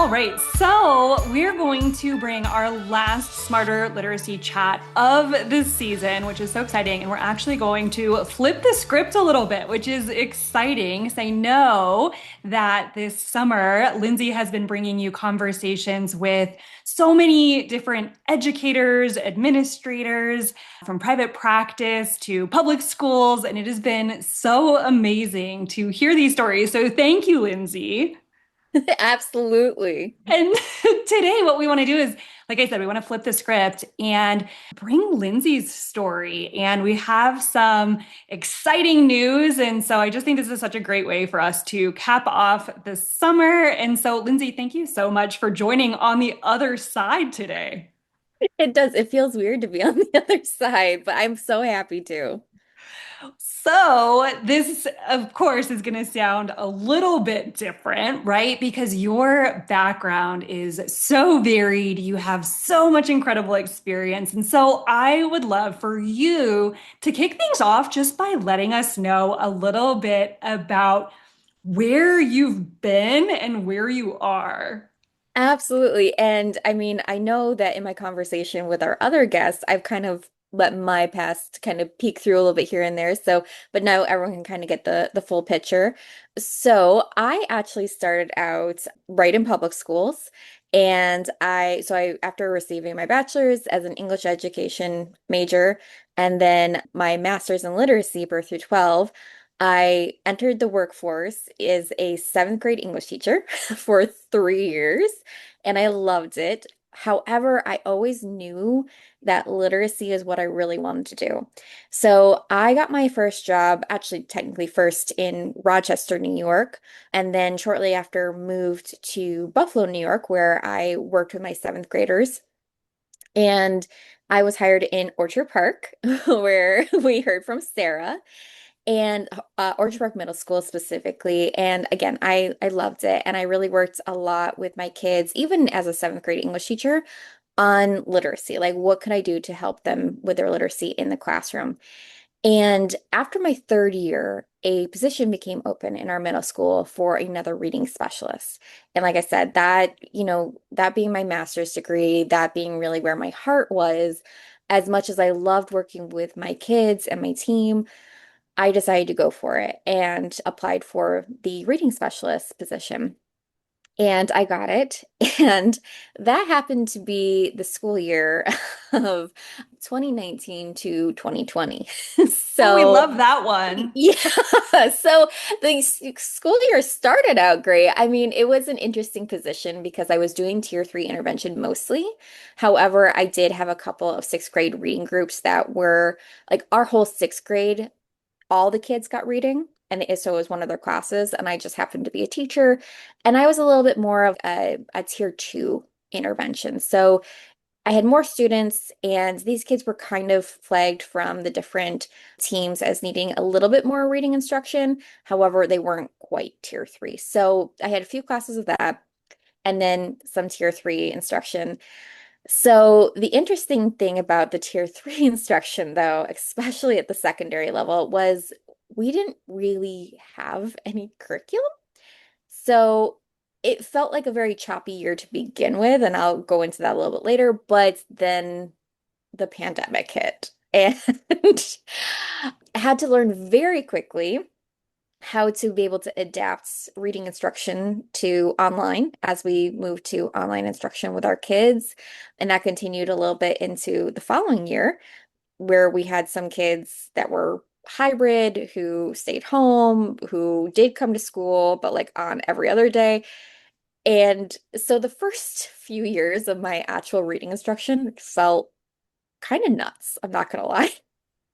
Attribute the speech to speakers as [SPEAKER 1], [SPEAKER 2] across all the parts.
[SPEAKER 1] All right, so we're going to bring our last Smarter Literacy chat of this season, which is so exciting. And we're actually going to flip the script a little bit, which is exciting. Because I know that this summer, Lindsay has been bringing you conversations with so many different educators, administrators, from private practice to public schools. And it has been so amazing to hear these stories. So thank you, Lindsay.
[SPEAKER 2] Absolutely.
[SPEAKER 1] And today, what we want to do is, like I said, we want to flip the script and bring Lindsay's story. And we have some exciting news. And so I just think this is such a great way for us to cap off the summer. And so, Lindsay, thank you so much for joining on the other side today.
[SPEAKER 2] It does. It feels weird to be on the other side, but I'm so happy to.
[SPEAKER 1] So, this, of course, is going to sound a little bit different, right? Because your background is so varied. You have so much incredible experience. And so, I would love for you to kick things off just by letting us know a little bit about where you've been and where you are.
[SPEAKER 2] Absolutely. And I mean, I know that in my conversation with our other guests, I've kind of let my past kind of peek through a little bit here and there. So, but now everyone can kind of get the full picture. So, I actually started out right in public schools. And I after receiving my bachelor's as an English education major and then my master's in literacy, birth through 12, I entered the workforce as a seventh grade English teacher for 3 years, and I loved it. However, I always knew that literacy is what I really wanted to do. So I got my first job, actually, technically first in Rochester, New York, and then shortly after moved to Buffalo, New York, where I worked with my seventh graders. And I was hired in Orchard Park, where we heard from Sarah and Orchard Park Middle School specifically. And again, I loved it, and I really worked a lot with my kids, even as a seventh grade English teacher, on literacy. Like, what could I do to help them with their literacy in the classroom? And after my third year, a position became open in our middle school for another reading specialist. And like I said, that being my master's degree, that being really where my heart was, as much as I loved working with my kids and my team, I decided to go for it and applied for the reading specialist position. And I got it. And that happened to be the school year of 2019 to 2020.
[SPEAKER 1] Oh, we
[SPEAKER 2] So,
[SPEAKER 1] love that one.
[SPEAKER 2] yeah. So the school year started out great. I mean, it was an interesting position because I was doing tier three intervention mostly. However, I did have a couple of sixth grade reading groups that were like our whole sixth grade, all the kids got reading, and so it was one of their classes, and I just happened to be a teacher, and I was a little bit more of a tier two intervention. So I had more students, and these kids were kind of flagged from the different teams as needing a little bit more reading instruction. However, they weren't quite tier three. So I had a few classes of that, and then some tier three instruction. So the interesting thing about the tier three instruction, though, especially at the secondary level, was we didn't really have any curriculum. So it felt like a very choppy year to begin with, and I'll go into that a little bit later, but then the pandemic hit and I had to learn very quickly how to be able to adapt reading instruction to online as we moved to online instruction with our kids. And that continued a little bit into the following year, where we had some kids that were hybrid who stayed home, who did come to school, but like on every other day. And so the first few years of my actual reading instruction felt kind of nuts. I'm not gonna lie.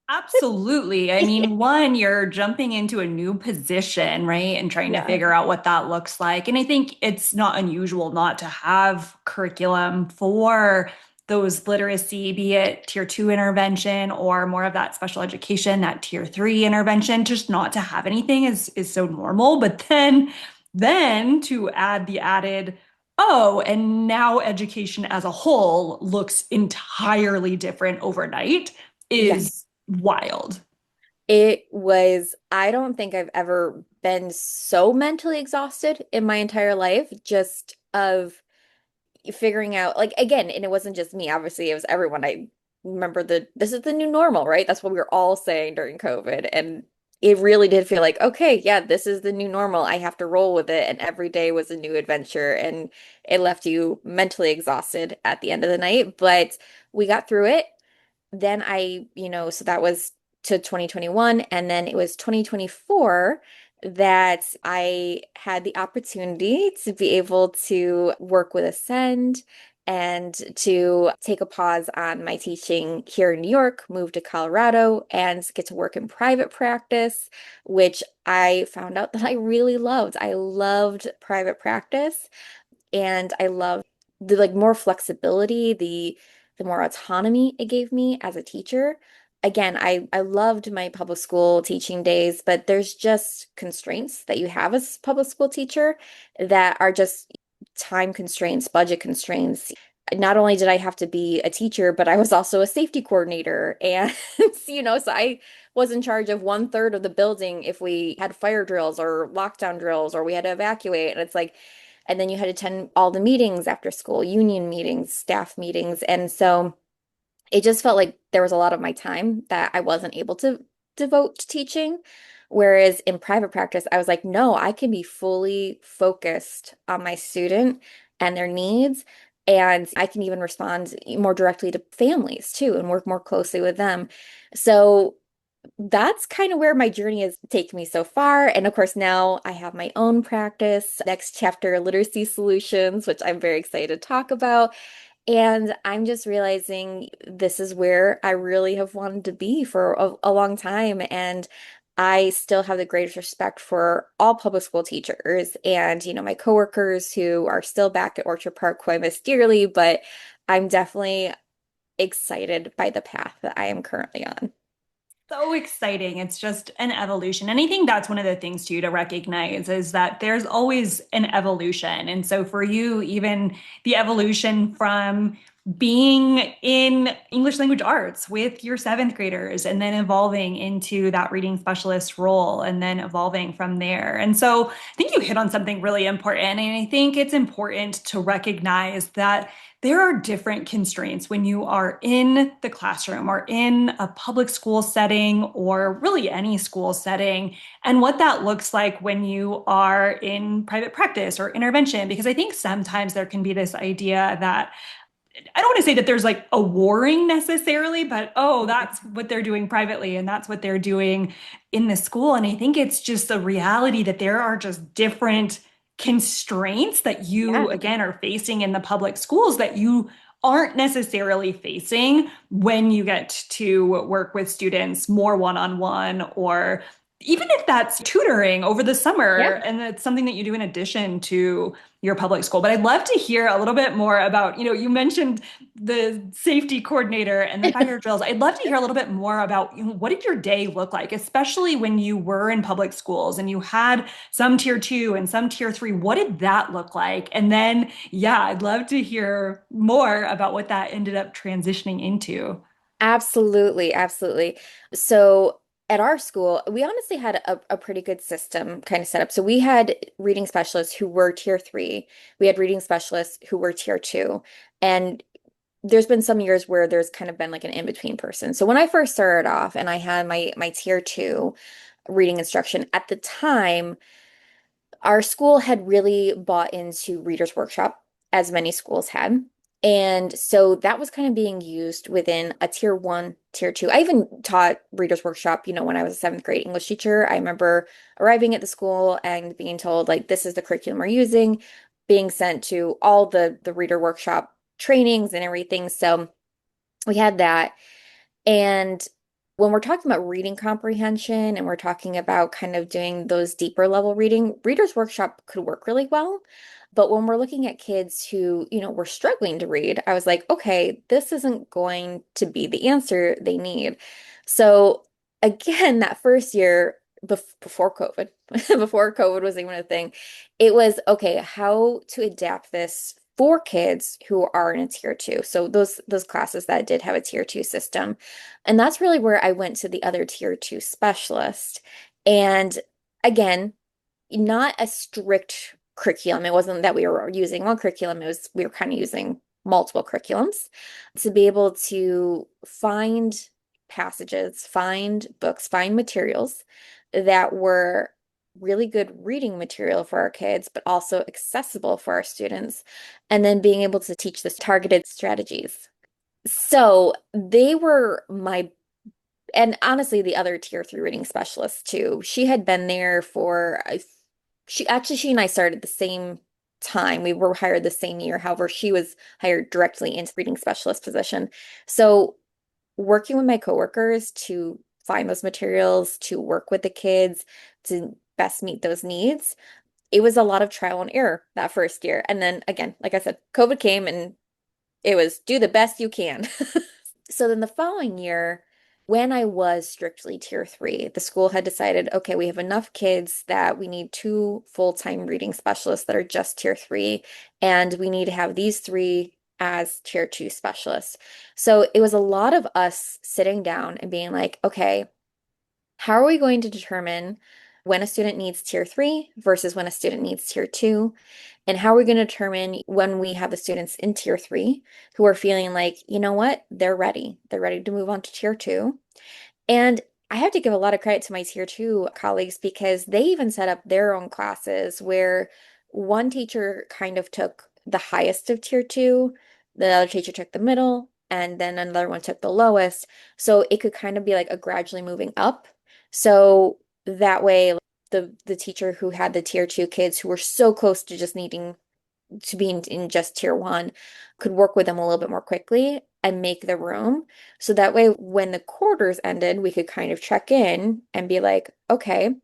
[SPEAKER 1] Absolutely. I mean, one, you're jumping into a new position, right? And trying to
[SPEAKER 2] Yeah.
[SPEAKER 1] figure out what that looks like. And I think it's not unusual not to have curriculum for those literacy, be it tier two intervention or more of that special education, that tier three intervention. Just not to have anything is so normal. But then to add the added, oh, and now education as a whole looks entirely different overnight
[SPEAKER 2] Yes.
[SPEAKER 1] is wild.
[SPEAKER 2] It was, I don't think I've ever been so mentally exhausted in my entire life, just of figuring out like again, and it wasn't just me, obviously it was everyone. I remember this is the new normal, right? That's what we were all saying during COVID. And it really did feel like, okay, yeah, this is the new normal. I have to roll with it. And every day was a new adventure. And it left you mentally exhausted at the end of the night. But we got through it. Then so that was to 2021. And then it was 2024 that I had the opportunity to be able to work with Ascend and to take a pause on my teaching here in New York, move to Colorado, and get to work in private practice, which I found out that I really loved. I loved private practice. And I love the like more flexibility, the more autonomy it gave me as a teacher. Again, I loved my public school teaching days, but there's just constraints that you have as a public school teacher that are just time constraints, budget constraints. Not only did I have to be a teacher, but I was also a safety coordinator. And, so I was in charge of 1/3 of the building if we had fire drills or lockdown drills or we had to evacuate. And it's like, and then you had to attend all the meetings after school, union meetings, staff meetings. And so it just felt like there was a lot of my time that I wasn't able to devote to teaching. Whereas in private practice, I was like, no, I can be fully focused on my student and their needs. And I can even respond more directly to families too and work more closely with them. So that's kind of where my journey has taken me so far. And of course, now I have my own practice, Next Chapter Literacy Solutions, which I'm very excited to talk about. And I'm just realizing this is where I really have wanted to be for a long time. And I still have the greatest respect for all public school teachers and, my coworkers who are still back at Orchard Park, who I miss dearly, but I'm definitely excited by the path that I am currently on.
[SPEAKER 1] So exciting. It's just an evolution. And I think that's one of the things too to recognize is that there's always an evolution. And so for you, even the evolution from being in English language arts with your seventh graders and then evolving into that reading specialist role and then evolving from there. And so I think you hit on something really important. And I think it's important to recognize that there are different constraints when you are in the classroom or in a public school setting or really any school setting, and what that looks like when you are in private practice or intervention. Because I think sometimes there can be this idea that I don't want to say that there's like a warring necessarily, but oh, that's what they're doing privately and that's what they're doing in the school. And I think it's just the reality that there are just different constraints that
[SPEAKER 2] Yeah.
[SPEAKER 1] you, again, are facing in the public schools that you aren't necessarily facing when you get to work with students more one-on-one, or even if that's tutoring over the
[SPEAKER 2] Yeah.
[SPEAKER 1] summer and it's something that you do in addition to your public school. But I'd love to hear a little bit more about, you mentioned the safety coordinator and the fire drills. I'd love to hear a little bit more about, what did your day look like, especially when you were in public schools and you had some tier two and some tier three. What did that look like? And then, yeah, I'd love to hear more about what that ended up transitioning into.
[SPEAKER 2] Absolutely, absolutely. So at our school, we honestly had a pretty good system kind of set up. So we had reading specialists who were tier three. We had reading specialists who were tier two. And there's been some years where there's kind of been like an in-between person. So when I first started off and I had my tier two reading instruction at the time, our school had really bought into Reader's Workshop, as many schools had. And so that was kind of being used within a tier one, tier two. I even taught Reader's Workshop, when I was a seventh grade English teacher. I remember arriving at the school and being told, like, this is the curriculum we're using, being sent to all the Reader Workshop trainings and everything. So we had that. And when we're talking about reading comprehension and we're talking about kind of doing those deeper level reading, Reader's Workshop could work really well. But when we're looking at kids who, were struggling to read, I was like, okay, this isn't going to be the answer they need. So again, that first year before COVID, before COVID was even a thing, it was okay, how to adapt this for kids who are in a tier two. So those classes that did have a tier two system. And that's really where I went to the other tier two specialist. And again, not a strict curriculum. It wasn't that we were using one curriculum, it was we were kind of using multiple curriculums to be able to find passages, find books, find materials that were really good reading material for our kids, but also accessible for our students, and then being able to teach this targeted strategies. So they were my, and honestly, the other tier 3 reading specialist too. She had been there for, she and I started the same time. We were hired the same year. However, she was hired directly into reading specialist position. So working with my coworkers to find those materials, to work with the kids, to best meet those needs, it was a lot of trial and error that first year. And then again, like I said, COVID came and it was do the best you can. So then the following year, when I was strictly tier 3, the school had decided, okay, we have enough kids that we need two full-time reading specialists that are just tier 3, and we need to have these three as tier 2 specialists. So it was a lot of us sitting down and being like, okay, how are we going to determine when a student needs tier 3 versus when a student needs tier 2? And how are we going to determine when we have the students in tier 3 who are feeling like, you know what, they're ready. They're ready to move on to tier 2. And I have to give a lot of credit to my tier 2 colleagues because they even set up their own classes where one teacher kind of took the highest of tier 2, the other teacher took the middle, and then another one took the lowest. So it could kind of be like a gradually moving up. So that way, the teacher who had the tier 2 kids who were so close to just needing to be in just tier 1 could work with them a little bit more quickly and make the room. So that way, when the quarters ended, we could kind of check in and be like, okay,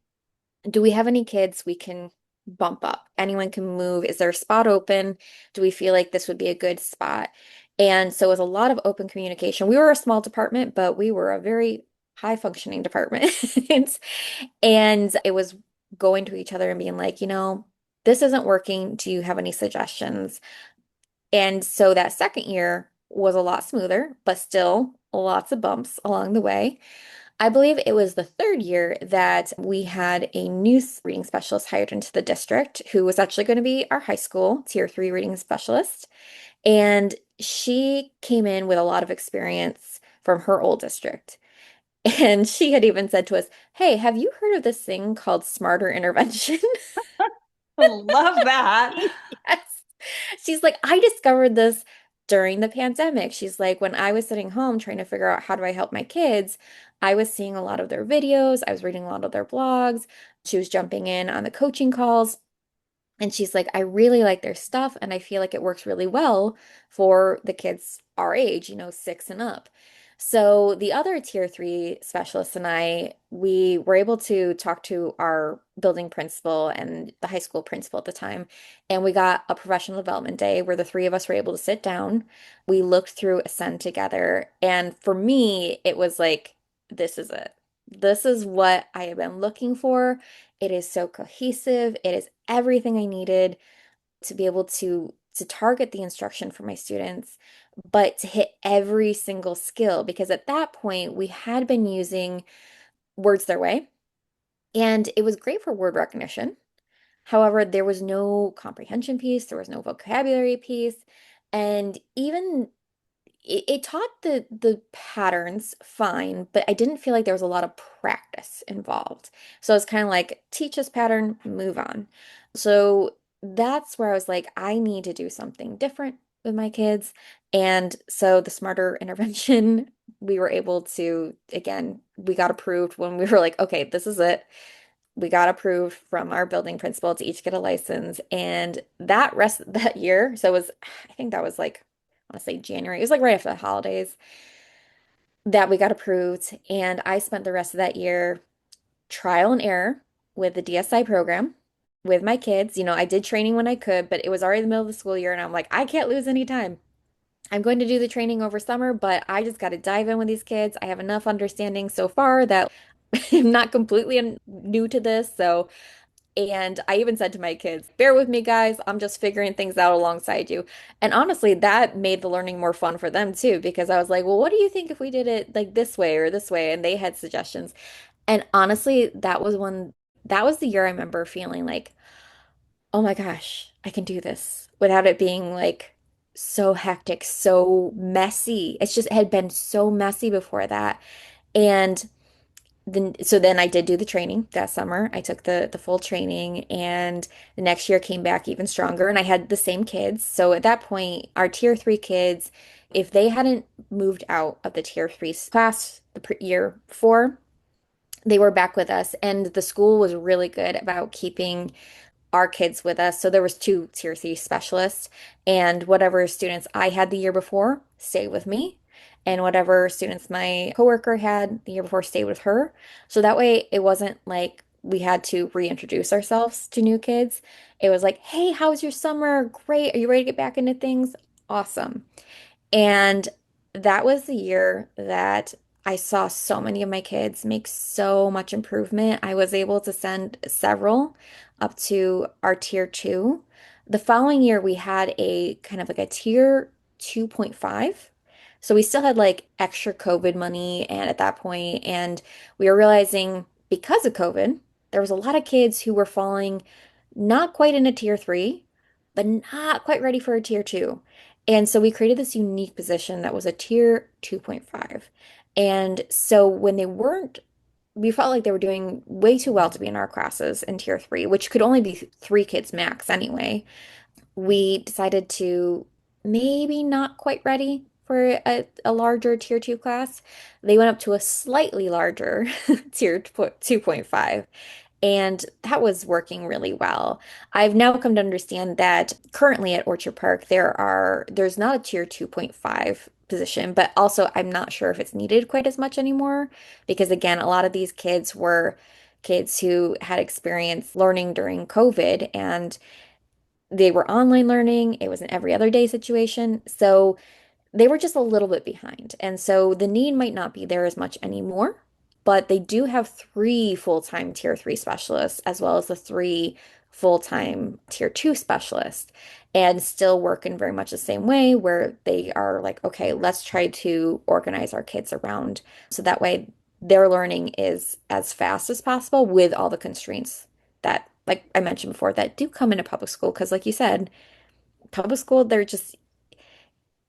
[SPEAKER 2] do we have any kids we can bump up? Anyone can move? Is there a spot open? Do we feel like this would be a good spot? And so it was a lot of open communication. We were a small department, but we were a very high functioning department. And it was going to each other and being like, this isn't working. Do you have any suggestions? And so that second year was a lot smoother, but still lots of bumps along the way. I believe it was the third year that we had a new reading specialist hired into the district who was actually going to be our high school tier 3 reading specialist. And she came in with a lot of experience from her old district. And she had even said to us, hey, have you heard of this thing called smarter intervention?
[SPEAKER 1] Love that.
[SPEAKER 2] Yes. She's like, I discovered this during the pandemic. She's like, when I was sitting home trying to figure out how do I help my kids, I was seeing a lot of their videos, I was reading a lot of their blogs. She was jumping in on the coaching calls. And she's like, I really like their stuff, and I feel like it works really well for the kids our age, 6 and up. So the other tier 3 specialists and I, we were able to talk to our building principal and the high school principal at the time, and we got a professional development day where the three of us were able to sit down. We looked through Ascend together, and for me, it was like, this is it. This is what I have been looking for. It is so cohesive. It is everything I needed to be able to target the instruction for my students, but to hit every single skill because at that point we had been using words their way and it was great for word recognition. However, there was no comprehension piece, there was no vocabulary piece, and even it taught the patterns fine, but I didn't feel like there was a lot of practice involved. So it's kind of like teach this pattern, move on. So that's where I was like, I need to do something different with my kids. And so the smarter intervention, we were able to, again, we got approved when we were like, okay, this is it. We got approved from our building principal to each get a license. And that rest of that year, so it was, I think that was like, I want to say January. It was like right after the holidays that we got approved. And I spent the rest of that year trial and error with the DSI program with my kids. I did training when I could, but it was already the middle of the school year. And I'm like, I can't lose any time. I'm going to do the training over summer, but I just got to dive in with these kids. I have enough understanding so far that I'm not completely new to this. So and I even said to my kids, bear with me, guys. I'm just figuring things out alongside you. And honestly, that made the learning more fun for them too, because I was like, well, what do you think if we did it like this way or this way? And they had suggestions. And honestly, that was the year I remember feeling like, oh my gosh, I can do this without it being like so hectic, so messy. It's just, it had been so messy before that. And then I did do the training that summer. I took the full training, and the next year came back even stronger, and I had the same kids. So at that point, our tier three kids, if they hadn't moved out of the tier three class the year before, they were back with us, and the school was really good about keeping our kids with us. So there was two tier three specialists, and whatever students I had the year before stayed with me, and whatever students my coworker had the year before stayed with her. So that way it wasn't like we had to reintroduce ourselves to new kids. It was like, hey, how was your summer? Great. Are you ready to get back into things? Awesome. And that was the year that I saw so many of my kids make so much improvement. I was able to send several up to our tier two. The following year, we had a kind of like a tier 2.5. So we still had like extra COVID money, and at that point, and we were realizing because of COVID, there was a lot of kids who were falling not quite in a tier three, but not quite ready for a tier two. And so we created this unique position that was a tier 2.5. And so when they weren't, we felt like they were doing way too well to be in our classes in tier three, which could only be three kids max anyway. We decided to maybe not quite ready for a larger tier two class. They went up to a slightly larger tier 2.5. And that was working really well. I've now come to understand that currently at Orchard Park, there's not a tier 2.5 position, but also I'm not sure if it's needed quite as much anymore because again, a lot of these kids were kids who had experience learning during COVID, and they were online learning. It was an every other day situation. So they were just a little bit behind. And so the need might not be there as much anymore, but they do have three full-time tier three specialists as well as the three full-time tier two specialists, and still work in very much the same way where they are like, okay, let's try to organize our kids around so that way their learning is as fast as possible with all the constraints that, like I mentioned before, that do come into public school. Because like you said, public school, they're just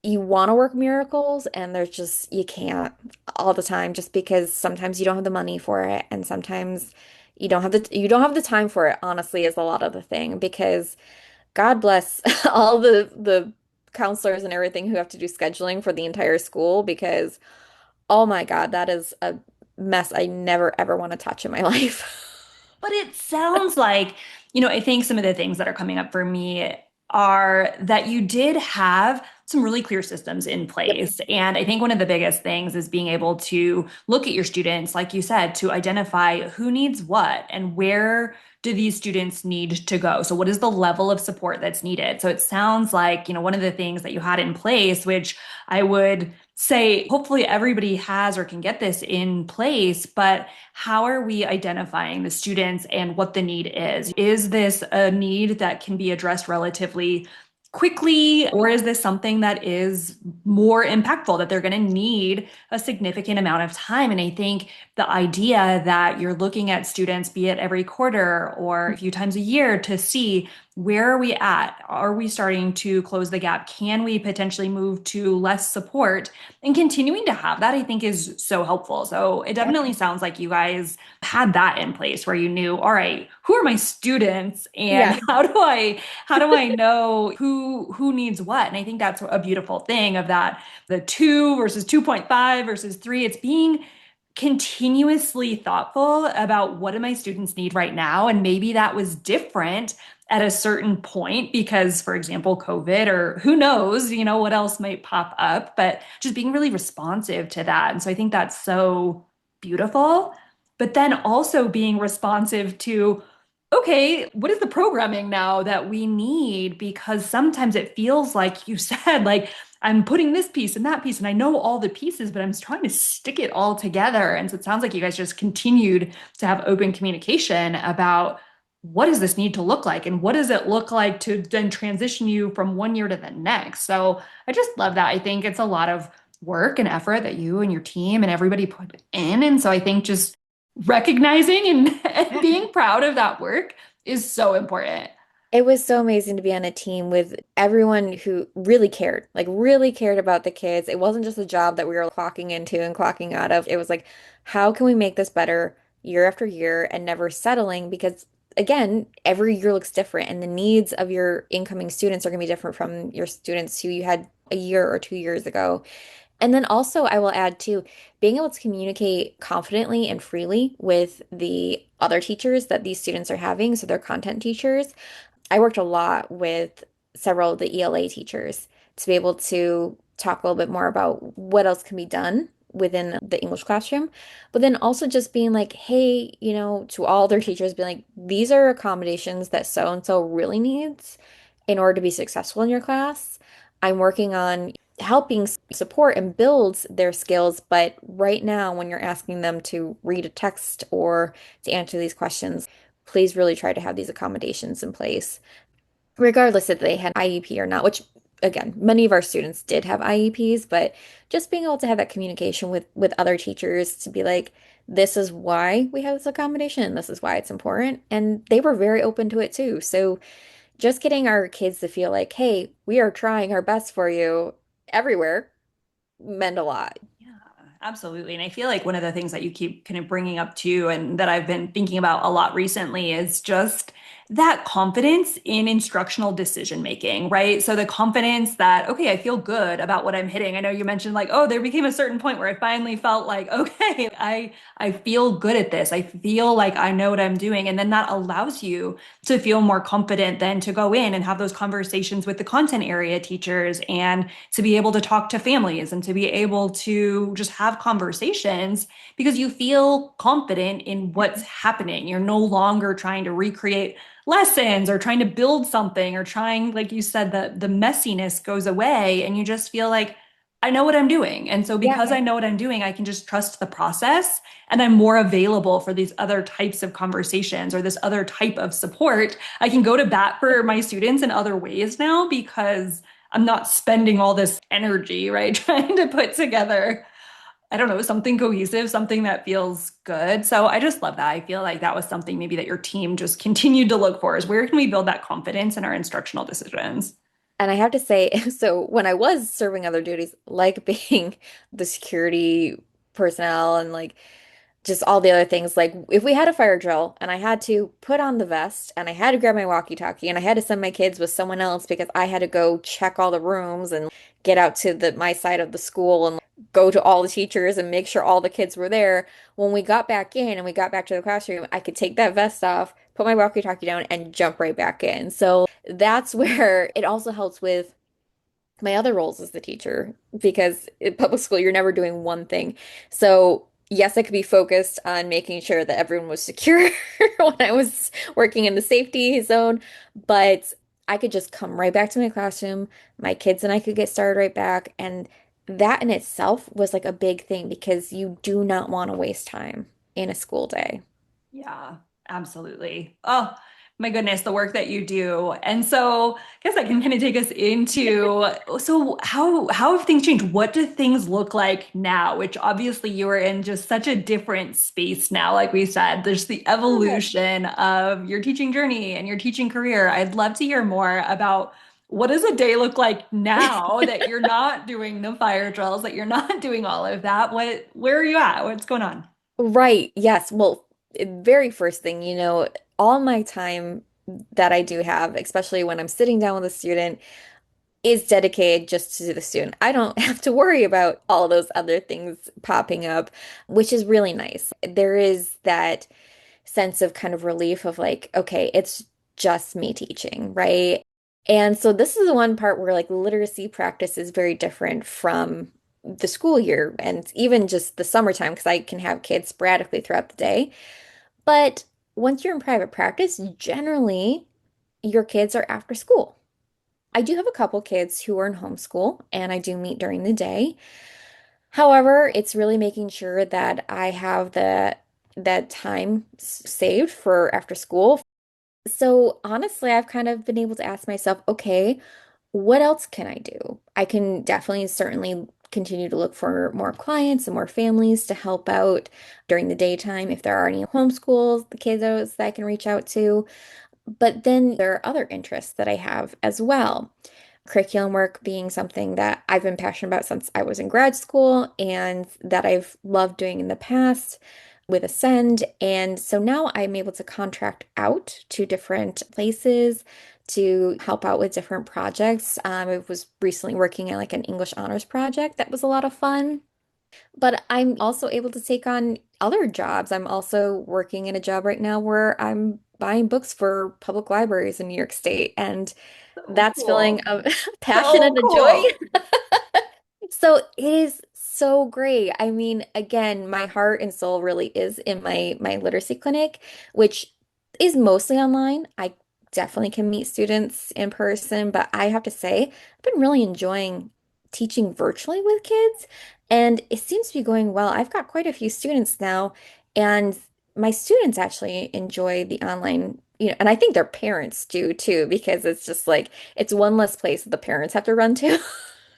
[SPEAKER 2] you want to work miracles and there's just you can't all the time just because sometimes you don't have the money for it and sometimes you don't have the time for it, honestly, is a lot of the thing because God bless all the counselors and everything who have to do scheduling for the entire school because oh my God, that is a mess I never ever want to touch in my life.
[SPEAKER 1] But it sounds like, I think some of the things that are coming up for me are that you did have some really clear systems in
[SPEAKER 2] Yep.
[SPEAKER 1] place. And I think one of the biggest things is being able to look at your students, like you said, to identify who needs what and where do these students need to go. So what is the level of support that's needed? So it sounds like, one of the things that you had in place, which I would say hopefully everybody has or can get this in place, but how are we identifying the students and what the need is? Is this a need that can be addressed relatively quickly, or is this something that is more impactful that they're going to need a significant amount of time? And I think the idea that you're looking at students, be it every quarter or a few times a year, to see where are we at? Are we starting to close the gap? Can we potentially move to less support? And continuing to have that, I think, is so helpful. So it
[SPEAKER 2] Yeah.
[SPEAKER 1] definitely sounds like you guys had that in place where you knew, all right, who are my students and
[SPEAKER 2] Yeah.
[SPEAKER 1] how do I know who needs what? And I think that's a beautiful thing of that, the 2 versus 2.5 versus 3. It's being continuously thoughtful about what do my students need right now. And maybe that was different at a certain point because, for example, COVID or who knows, what else might pop up, but just being really responsive to that. And so I think that's so beautiful. But then also being responsive to, okay, what is the programming now that we need? Because sometimes it feels like you said, like, I'm putting this piece and that piece, and I know all the pieces, but I'm trying to stick it all together. And so it sounds like you guys just continued to have open communication about what does this need to look like and what does it look like to then transition you from one year to the next. So I just love that. I think it's a lot of work and effort that you and your team and everybody put in. And so I think just recognizing and being proud of that work is so important.
[SPEAKER 2] It was so amazing to be on a team with everyone who really cared, like really cared about the kids. It wasn't just a job that we were clocking into and clocking out of. It was like, how can we make this better year after year and never settling? Because again, every year looks different and the needs of your incoming students are going to be different from your students who you had a year or 2 years ago. And then also, I will add too, being able to communicate confidently and freely with the other teachers that these students are having, so they're content teachers. I worked a lot with several of the ELA teachers to be able to talk a little bit more about what else can be done within the English classroom, but then also just being like, hey, to all their teachers, being like, these are accommodations that so and so really needs in order to be successful in your class. I'm working on helping support and build their skills, but right now, when you're asking them to read a text or to answer these questions, please really try to have these accommodations in place, regardless if they had IEP or not, which again, many of our students did have IEPs, but just being able to have that communication with other teachers to be like, this is why we have this accommodation, this is why it's important. And they were very open to it too. So just getting our kids to feel like, hey, we are trying our best for you everywhere meant a lot.
[SPEAKER 1] Yeah, absolutely. And I feel like one of the things that you keep kind of bringing up too, and that I've been thinking about a lot recently is just that confidence in instructional decision making, right? So the confidence that, okay, I feel good about what I'm hitting. I know you mentioned like, oh, there became a certain point where I finally felt like, okay, I feel good at this. I feel like I know what I'm doing. And then that allows you to feel more confident then to go in and have those conversations with the content area teachers and to be able to talk to families and to be able to just have conversations because you feel confident in what's happening. You're no longer trying to recreate lessons or trying to build something or trying, like you said, the messiness goes away and you just feel like I know what I'm doing. And so because
[SPEAKER 2] Yeah.
[SPEAKER 1] I know what I'm doing, I can just trust the process and I'm more available for these other types of conversations or this other type of support. I can go to bat for my students in other ways now because I'm not spending all this energy, right? Trying to put together, I don't know, something cohesive, something that feels good. So I just love that. I feel like that was something maybe that your team just continued to look for is where can we build that confidence in our instructional decisions?
[SPEAKER 2] And I have to say, so when I was serving other duties, like being the security personnel and like just all the other things. Like if we had a fire drill and I had to put on the vest and I had to grab my walkie-talkie and I had to send my kids with someone else because I had to go check all the rooms and get out to the my side of the school and go to all the teachers and make sure all the kids were there. When we got back in and we got back to the classroom, I could take that vest off, put my walkie-talkie down and jump right back in. So that's where it also helps with my other roles as the teacher because in public school you're never doing one thing. So yes, I could be focused on making sure that everyone was secure when I was working in the safety zone, but I could just come right back to my classroom. My kids and I could get started right back. And that in itself was like a big thing because you do not want to waste time in a school day.
[SPEAKER 1] Yeah, absolutely. Oh, my goodness, the work that you do. And so I guess I can kind of take us into so how have things changed? What do things look like now? Which obviously you are in just such a different space now. Like we said, there's the evolution of your teaching journey and your teaching career. I'd love to hear more about what does a day look like now that you're not doing the fire drills, that you're not doing all of that? Where are you at? What's going on?
[SPEAKER 2] Right. Yes. Well, very first thing, all my time that I do have, especially when I'm sitting down with a student, is dedicated just to the student. I don't have to worry about all those other things popping up, which is really nice. There is that sense of kind of relief of like, okay, it's just me teaching, right? And so this is the one part where like literacy practice is very different from the school year and even just the summertime because I can have kids sporadically throughout the day. But once you're in private practice, generally your kids are after school. I do have a couple kids who are in homeschool and I do meet during the day. However, it's really making sure that I have that time saved for after school. So honestly, I've kind of been able to ask myself, okay, what else can I do? I can definitely certainly continue to look for more clients and more families to help out during the daytime if there are any homeschools, the kiddos that I can reach out to. But then there are other interests that I have as well. Curriculum work being something that I've been passionate about since I was in grad school and that I've loved doing in the past with Ascend. And so now I'm able to contract out to different places to help out with different projects. I was recently working on like an English honors project that was a lot of fun. But I'm also able to take on other jobs. I'm also working in a job right now where I'm buying books for public libraries in New York State. And
[SPEAKER 1] So
[SPEAKER 2] that's feeling
[SPEAKER 1] cool.
[SPEAKER 2] of passion
[SPEAKER 1] So
[SPEAKER 2] and a joy.
[SPEAKER 1] cool.
[SPEAKER 2] So it is so great. I mean, again, my heart and soul really is in my literacy clinic, which is mostly online. I definitely can meet students in person, but I have to say, I've been really enjoying teaching virtually with kids, and it seems to be going well. I've got quite a few students now, and my students actually enjoy the online, and I think their parents do too, because it's just like it's one less place that the parents have to run to.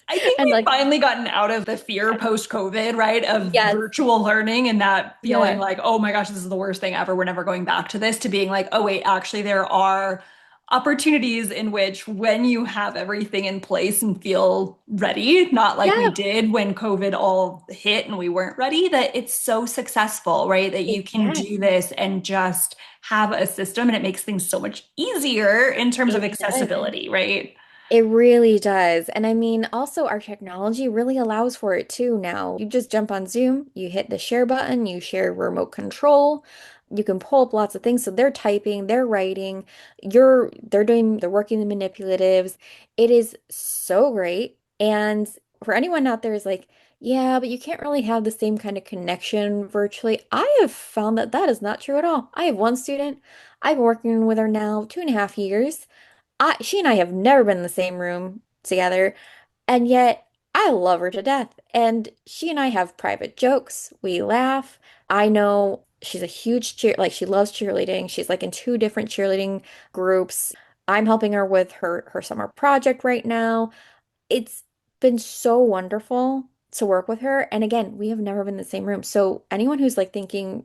[SPEAKER 1] I think
[SPEAKER 2] And
[SPEAKER 1] we've
[SPEAKER 2] like,
[SPEAKER 1] finally gotten out of the fear post-COVID, right? Of
[SPEAKER 2] yes,
[SPEAKER 1] virtual learning and that feeling
[SPEAKER 2] yeah,
[SPEAKER 1] like, oh my gosh, this is the worst thing ever. We're never going back to this, to being like, oh wait, actually, there are opportunities in which when you have everything in place and feel ready, not like we
[SPEAKER 2] yeah,
[SPEAKER 1] did when COVID all hit and we weren't ready, that it's so successful, right? That you can
[SPEAKER 2] yes,
[SPEAKER 1] do this and just have a system and it makes things so much easier in terms of
[SPEAKER 2] it does.
[SPEAKER 1] accessibility, right?
[SPEAKER 2] It really does. And I mean, also our technology really allows for it too now. You just jump on Zoom, you hit the share button, you share remote control. You can pull up lots of things. So they're typing, they're writing, they're working the manipulatives. It is so great. And for anyone out there is like, yeah, but you can't really have the same kind of connection virtually. I have found that that is not true at all. I have one student. I've been working with her now 2.5 years. She and I have never been in the same room together, and yet I love her to death. And she and I have private jokes. We laugh. I know she's a huge like she loves cheerleading. She's like in two different cheerleading groups. I'm helping her with her summer project right now. It's been so wonderful to work with her. And again, we have never been in the same room. So anyone who's like thinking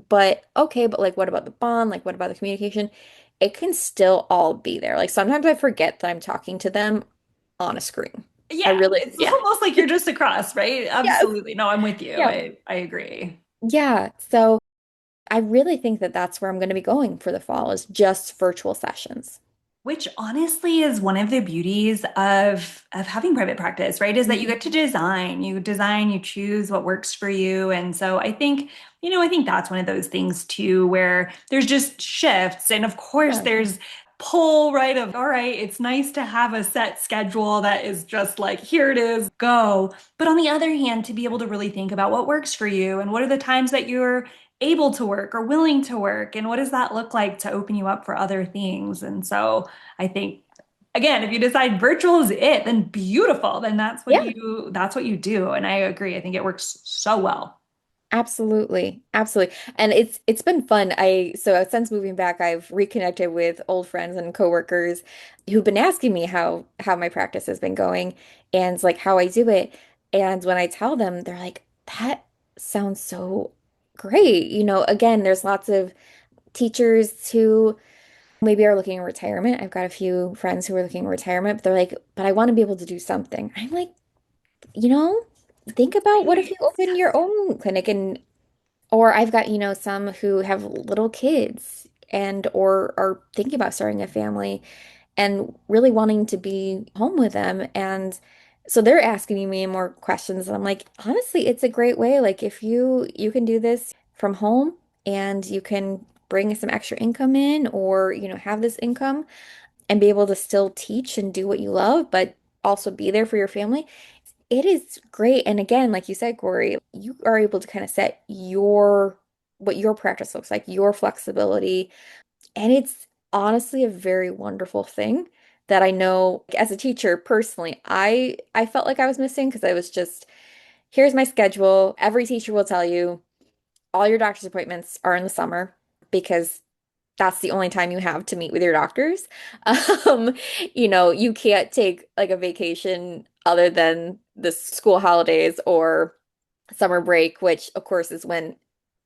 [SPEAKER 2] but okay, but like what about the bond? Like what about the communication? It can still all be there. Like sometimes I forget that I'm talking to them on a screen. I
[SPEAKER 1] Yeah,
[SPEAKER 2] really,
[SPEAKER 1] it's
[SPEAKER 2] yeah.
[SPEAKER 1] almost like you're just across, right?
[SPEAKER 2] Yes.
[SPEAKER 1] Absolutely. No, I'm with you.
[SPEAKER 2] Yeah.
[SPEAKER 1] I agree.
[SPEAKER 2] Yeah. So I really think that that's where I'm going to be going for the fall is just virtual sessions.
[SPEAKER 1] Which honestly is one of the beauties of having private practice, right? Is that you get to
[SPEAKER 2] Mhm.
[SPEAKER 1] design. You design, you choose what works for you. And so I think, I think that's one of those things too, where there's just shifts. And of course,
[SPEAKER 2] Yeah.
[SPEAKER 1] there's pull, right? Of, all right, it's nice to have a set schedule that is just like, here it is, go. But on the other hand, to be able to really think about what works for you and what are the times that you're able to work or willing to work, and what does that look like to open you up for other things. And so I think again, if you decide virtual is it, then beautiful. Then
[SPEAKER 2] Yeah.
[SPEAKER 1] that's what you do. And I agree. I think it works so well.
[SPEAKER 2] Absolutely. Absolutely. And it's been fun. So since moving back, I've reconnected with old friends and coworkers who've been asking me how my practice has been going and like how I do it. And when I tell them, they're like, that sounds so great. Again, there's lots of teachers who maybe are looking in retirement. I've got a few friends who are looking in retirement, but they're like, but I want to be able to do something. I'm like, you know, think about what if
[SPEAKER 1] Right.
[SPEAKER 2] you open your own clinic and or I've got, some who have little kids and or are thinking about starting a family and really wanting to be home with them. And so they're asking me more questions. And I'm like, honestly, it's a great way. Like if you can do this from home and you can bring some extra income in or, have this income and be able to still teach and do what you love, but also be there for your family. It is great. And again, like you said, Corey, you are able to kind of set what your practice looks like, your flexibility. And it's honestly a very wonderful thing that I know as a teacher personally, I felt like I was missing because I was just, here's my schedule. Every teacher will tell you all your doctor's appointments are in the summer because that's the only time you have to meet with your doctors. Um, you can't take like a vacation other than the school holidays or summer break, which of course is when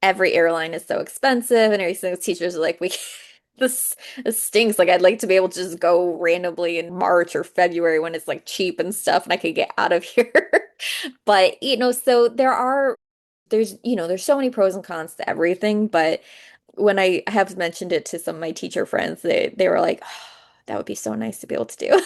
[SPEAKER 2] every airline is so expensive and every single teachers are like, we This stinks. Like I'd like to be able to just go randomly in March or February when it's like cheap and stuff and I could get out of here. But so there's so many pros and cons to everything, but when I have mentioned it to some of my teacher friends, they were like, oh, that would be so nice to be able to do.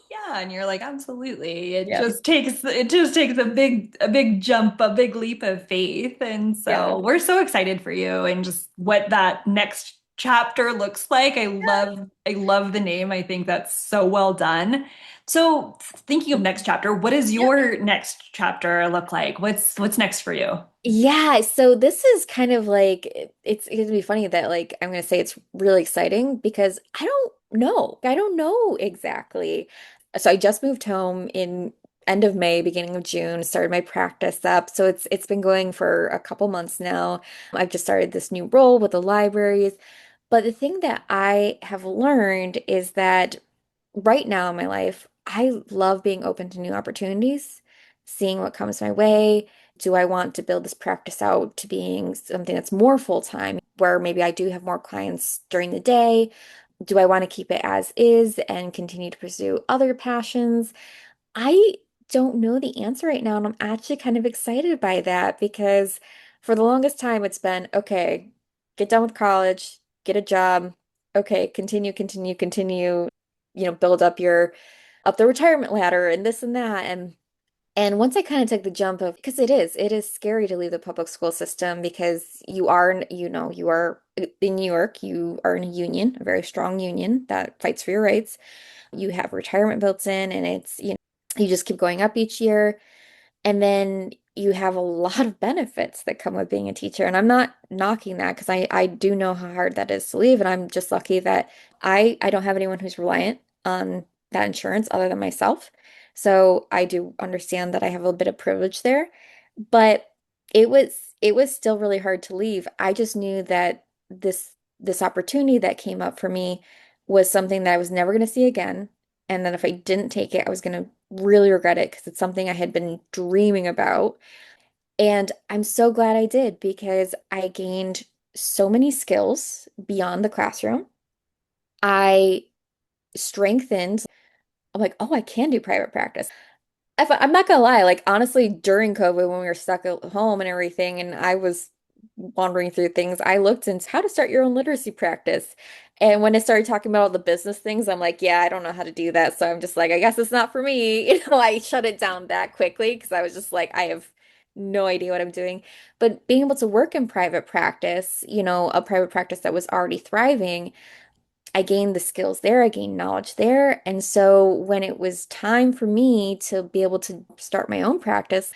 [SPEAKER 1] Yeah, and you're like, absolutely.
[SPEAKER 2] Yeah.
[SPEAKER 1] It just takes a big jump, a big leap of faith. And
[SPEAKER 2] Yeah.
[SPEAKER 1] so we're so excited for you and just what that next chapter looks like. I love the name. I think that's so well done. So thinking of next chapter, what does
[SPEAKER 2] Yeah.
[SPEAKER 1] your next chapter look like? What's next for you?
[SPEAKER 2] Yeah, so this is kind of like it's gonna be funny that like I'm gonna say it's really exciting because I don't know. I don't know exactly. So I just moved home in end of May, beginning of June, started my practice up. So it's been going for a couple months now. I've just started this new role with the libraries. But the thing that I have learned is that right now in my life, I love being open to new opportunities, seeing what comes my way. Do I want to build this practice out to being something that's more full-time, where maybe I do have more clients during the day? Do I want to keep it as is and continue to pursue other passions? I don't know the answer right now, and I'm actually kind of excited by that because for the longest time it's been, okay, get done with college, get a job, okay, continue, build up the retirement ladder and this and that. And once I kind of took the jump of, because it is scary to leave the public school system because you are in New York, you are in a union, a very strong union that fights for your rights. You have retirement built in, and you just keep going up each year. And then you have a lot of benefits that come with being a teacher. And I'm not knocking that because I do know how hard that is to leave. And I'm just lucky that I don't have anyone who's reliant on that insurance other than myself. So I do understand that I have a bit of privilege there. But it was still really hard to leave. I just knew that this opportunity that came up for me was something that I was never going to see again. And then if I didn't take it, I was going to really regret it because it's something I had been dreaming about. And I'm so glad I did because I gained so many skills beyond the classroom. I strengthened, I'm like, oh, I can do private practice. I'm not gonna lie, like honestly, during COVID when we were stuck at home and everything, and I was wandering through things, I looked into how to start your own literacy practice. And when I started talking about all the business things, I'm like, yeah, I don't know how to do that. So I'm just like, I guess it's not for me. I shut it down that quickly because I was just like, I have no idea what I'm doing. But being able to work in private practice, a private practice that was already thriving, I gained the skills there, I gained knowledge there. And so when it was time for me to be able to start my own practice,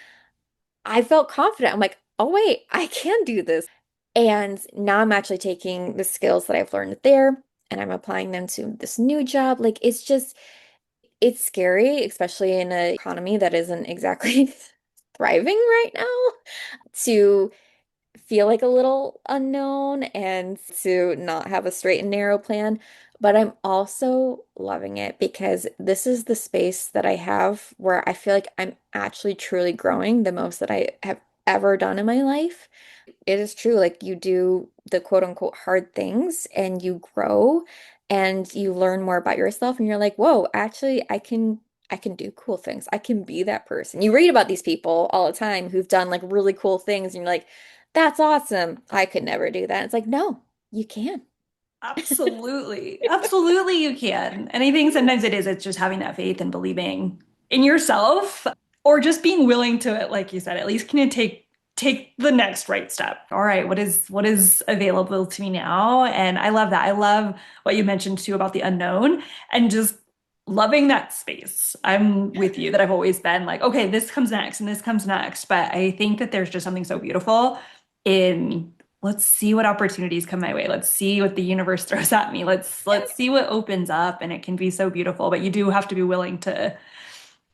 [SPEAKER 2] I felt confident. I'm like, oh, wait, I can do this. And now I'm actually taking the skills that I've learned there and I'm applying them to this new job. Like, it's scary, especially in an economy that isn't exactly thriving right now, to feel like a little unknown and to not have a straight and narrow plan. But I'm also loving it because this is the space that I have where I feel like I'm actually truly growing the most that I have ever done in my life. It is true, like you do the quote unquote hard things and you grow and you learn more about yourself and you're like, whoa, actually I can do cool things. I can be that person. You read about these people all the time who've done like really cool things and you're like, that's awesome. I could never do that. It's like, no, you can.
[SPEAKER 1] Absolutely. Absolutely, you can. And I think sometimes it's just having that faith and believing in yourself or just being willing to, like you said, at least can you take the next right step. All right, what is available to me now? And I love that. I love what you mentioned too about the unknown and just loving that space. I'm with you that I've always been like, okay, this comes next and this comes next. But I think that there's just something so beautiful in let's see what opportunities come my way. Let's see what the universe throws at me. Let's see what opens up and it can be so beautiful, but you do have to be willing to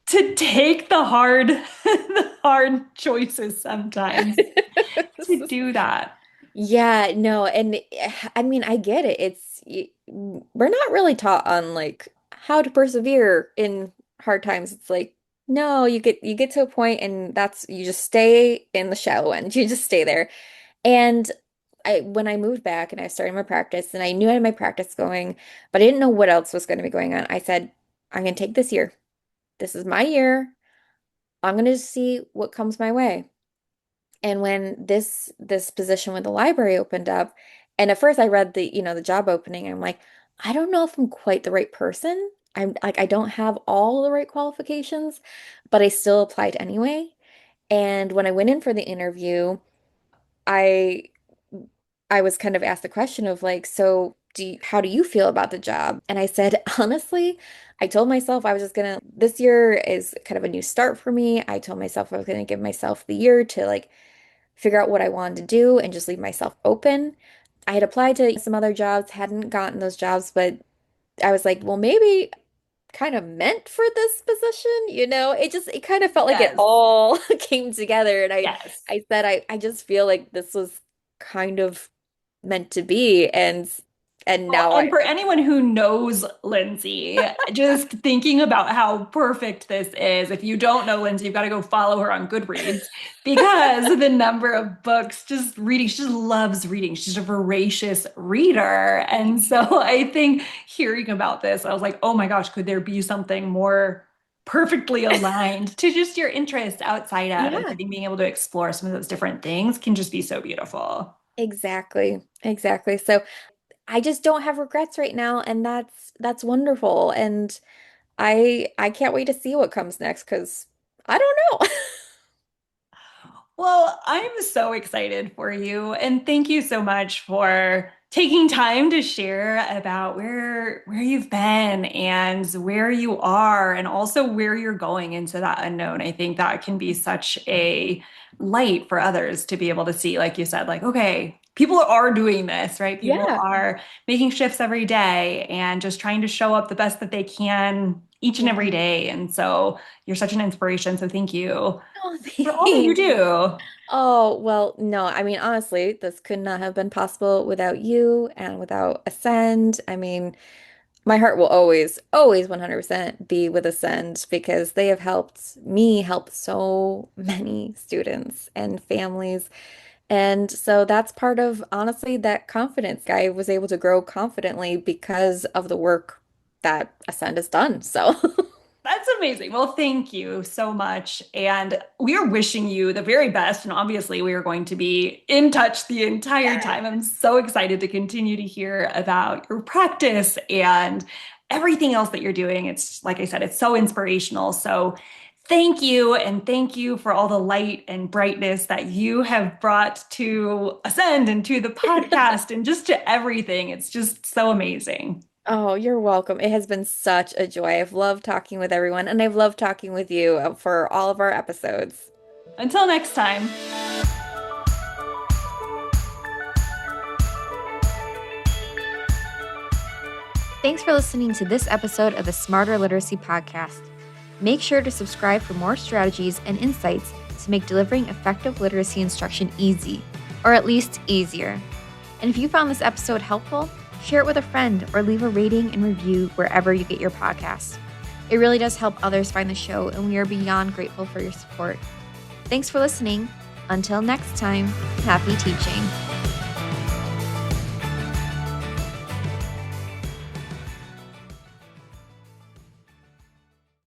[SPEAKER 1] take the hard the hard choices sometimes to do that.
[SPEAKER 2] Yeah, no, and I mean, I get it. We're not really taught on like how to persevere in hard times. It's like, no, you get to a point and that's you just stay in the shallow end. You just stay there. And when I moved back and I started my practice and I knew I had my practice going, but I didn't know what else was going to be going on. I said, I'm going to take this year. This is my year. I'm going to see what comes my way. And when this position with the library opened up, and at first I read the job opening, I'm like, I don't know if I'm quite the right person. I'm like, I don't have all the right qualifications, but I still applied anyway. And when I went in for the interview, I I was kind of asked the question of like, so how do you feel about the job? And I said, honestly, I told myself I was just gonna, this year is kind of a new start for me. I told myself I was gonna give myself the year to like figure out what I wanted to do and just leave myself open. I had applied to some other jobs, hadn't gotten those jobs, but I was like, well, maybe kind of meant for this position, it kind of felt like it
[SPEAKER 1] Yes.
[SPEAKER 2] all came together. And
[SPEAKER 1] Yes.
[SPEAKER 2] I said, I just feel like this was kind of meant to be. And
[SPEAKER 1] Well,
[SPEAKER 2] now
[SPEAKER 1] and for anyone who knows Lindsay, just thinking about how perfect this is, if you don't know Lindsay, you've got to go follow her on Goodreads because of the number of books just reading. She just loves reading. She's a voracious reader. And so I think hearing about this, I was like, oh my gosh, could there be something more perfectly aligned to just your interests outside of? And I
[SPEAKER 2] yeah,
[SPEAKER 1] think being able to explore some of those different things can just be so beautiful.
[SPEAKER 2] exactly. Exactly. So I just don't have regrets right now, and that's wonderful. And I can't wait to see what comes next because I don't know.
[SPEAKER 1] Well, I'm so excited for you, and thank you so much for taking time to share about where you've been and where you are, and also where you're going into that unknown. I think that can be such a light for others to be able to see, like you said, like, okay, people are doing this, right? People
[SPEAKER 2] Yeah.
[SPEAKER 1] are making shifts every day and just trying to show up the best that they can each and
[SPEAKER 2] Yeah.
[SPEAKER 1] every day. And so you're such an inspiration. So thank you
[SPEAKER 2] Oh,
[SPEAKER 1] for all that you
[SPEAKER 2] thanks.
[SPEAKER 1] do.
[SPEAKER 2] Oh, well, no, I mean, honestly, this could not have been possible without you and without Ascend. I mean, my heart will always, always 100% be with Ascend because they have helped me help so many students and families. And so that's part of, honestly, that confidence. I was able to grow confidently because of the work that Ascend has done. So,
[SPEAKER 1] That's amazing. Well, thank you so much. And we are wishing you the very best. And obviously, we are going to be in touch the entire
[SPEAKER 2] yes.
[SPEAKER 1] time. I'm so excited to continue to hear about your practice and everything else that you're doing. It's like I said, it's so inspirational. So thank you. And thank you for all the light and brightness that you have brought to Ascend and to the podcast and just to everything. It's just so amazing.
[SPEAKER 2] Oh, you're welcome. It has been such a joy. I've loved talking with everyone, and I've loved talking with you for all of our episodes.
[SPEAKER 1] Until next time.
[SPEAKER 3] Thanks for listening to this episode of the Smarter Literacy Podcast. Make sure to subscribe for more strategies and insights to make delivering effective literacy instruction easy, or at least easier. And if you found this episode helpful, share it with a friend or leave a rating and review wherever you get your podcasts. It really does help others find the show, and we are beyond grateful for your support. Thanks for listening. Until next time, happy teaching.